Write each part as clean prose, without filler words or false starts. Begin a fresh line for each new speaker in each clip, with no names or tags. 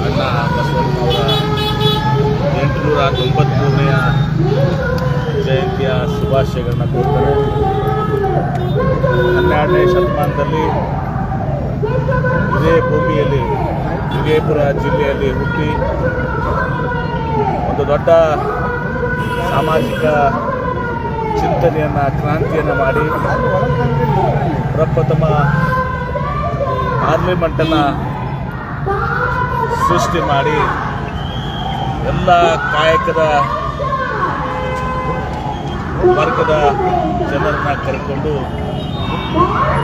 ಅಣ್ಣ ಬಸವಣ್ಣನವರ 893ನೇ ಜಯಂತಿಯ ಶುಭಾಶಯಗಳನ್ನ ಕೋರ್ತಾರೆ. 12ನೇ ಶತಮಾನದಲ್ಲಿ ಇದೇ ಭೂಮಿಯಲ್ಲಿ ವಿಜಯಪುರ ಜಿಲ್ಲೆಯಲ್ಲಿ ಹುಟ್ಟಿ ಒಂದು ದೊಡ್ಡ ಸಾಮಾಜಿಕ ಚಿಂತನೆಯನ್ನು ಕ್ರಾಂತಿಯನ್ನು ಮಾಡಿ ಪ್ರಪ್ರಥಮ ಪಾರ್ಲಿಮೆಂಟನ್ನು ಸೃಷ್ಟಿ ಮಾಡಿ ಎಲ್ಲ ಕಾಯಕದ ವರ್ಗದ ಜನರನ್ನು ಕರೆದುಕೊಂಡು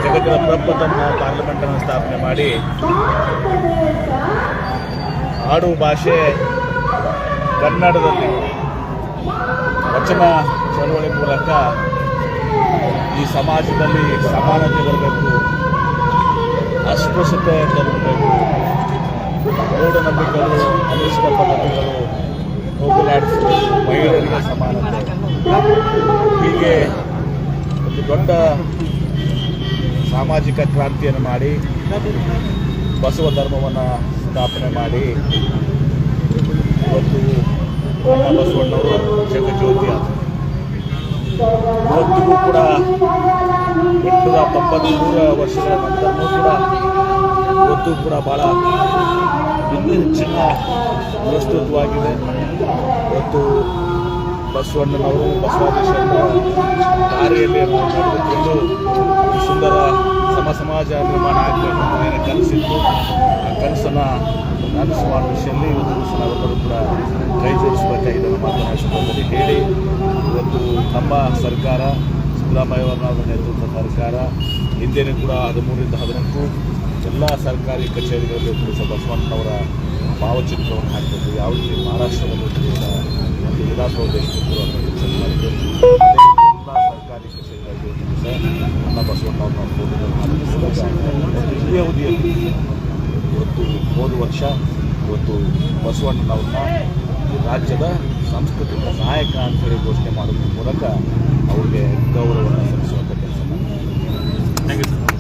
ಜಗತ್ತಿನ ಪ್ರಪ್ರಥಮ ಪಾರ್ಲಿಮೆಂಟನ್ನು ಸ್ಥಾಪನೆ ಮಾಡಿ ಆಡು ಭಾಷೆ ಕನ್ನಡದಲ್ಲಿ ವಚನ ಚಳವಳಿ ಮೂಲಕ ಈ ಸಮಾಜದಲ್ಲಿ ಸಮಾನತೆ ಬರಬೇಕು, ಅಸ್ಪೃಶ್ಯತೆ ತರಬೇಕು, ಮೂಢನಂಬಿಕೆಗಳು ಅನಿಷ್ಟ ಪದ್ಧತಿಗಳು ಹೋಗಲಾಡಿಸಬೇಕು, ಮಹಿಳೆಯರಿಗೆ ಸಮಾನತೆ, ಹೀಗೆ ಒಂದು ದೊಡ್ಡ ಸಾಮಾಜಿಕ ಕ್ರಾಂತಿಯನ್ನು ಮಾಡಿ ಬಸವ ಧರ್ಮವನ್ನು ಸ್ಥಾಪನೆ ಮಾಡಿ ಇವತ್ತು ಬಸವಣ್ಣವರು ಜಗಜ್ಯೋತಿ ಆದರು. ಇವತ್ತಿಗೂ ಕೂಡ 893 ವರ್ಷಗಳ ನಂತರನೂ ಕೂಡ ಇವತ್ತು ಕೂಡ ಭಾಳ ಇನ್ನೂ ಹೆಚ್ಚಿನ ಪ್ರಸ್ತುತವಾಗಿದೆ. ಇವತ್ತು ಬಸವಣ್ಣನವರು ಬಸವಾದೀಶ್ವರರ ದಾರಿಯಲ್ಲಿ ನಡೆದುಕೊಂಡು ಸುಂದರ ಸಮಾಜ ನಿರ್ಮಾಣ ಆಗಬೇಕು ಅಂತ ಏನು ಕನಸಿತ್ತು, ಆ ಕನಸನ್ನು ನನಸು ಮಾಡುವ ವಿಷಯದಲ್ಲಿ ಇವತ್ತು ನಾವೆಲ್ಲರೂ ಕೂಡ ಕೈ ಜೋಡಿಸಬೇಕಾಗಿದೆ ಮಾತನಾಡುವ ಸಂದರ್ಭದಲ್ಲಿ ಹೇಳಿ, ಇವತ್ತು ನಮ್ಮ ಸರ್ಕಾರ ಸಿದ್ದರಾಮಯ್ಯವರ ನೇತೃತ್ವದ ಸರ್ಕಾರ ಹಿಂದೆಯೂ ಕೂಡ 13ರಿಂದ 14 ಎಲ್ಲ ಸರ್ಕಾರಿ ಕಚೇರಿಗಳಲ್ಲಿ ಕೂಡ ಬಸವಣ್ಣನವರ ಭಾವಚಿತ್ರವನ್ನು ಹಾಕಬೇಕು. ಯಾವ ರೀತಿ ಮಹಾರಾಷ್ಟ್ರದಲ್ಲೂ ಕೂಡ ಒಂದು ವಿಧಾನಸೌಧ ಮಾಡಿದೆ, ಎಲ್ಲ ಸರ್ಕಾರಿ ಕಚೇರಿಗಳಲ್ಲಿ ಅಣ್ಣ ಬಸವಣ್ಣವ್ರನ್ನ ಫೋಟೋಗಳನ್ನು ಇದೇ ಅವಧಿಯಲ್ಲಿ ಇವತ್ತು ಹೋದ ವರ್ಷ ಇವತ್ತು ಬಸವಣ್ಣನವ್ರನ್ನ ರಾಜ್ಯದ ಸಾಂಸ್ಕೃತಿಕ ನಾಯಕ ಅಂತೇಳಿ ಘೋಷಣೆ ಮಾಡೋದ್ರ ಮೂಲಕ ಅವರಿಗೆ ಗೌರವವನ್ನು ಸಲ್ಲಿಸುವಂಥ ಕೆಲಸ ಮಾಡಿದ್ದಾರೆ. Thank you sir.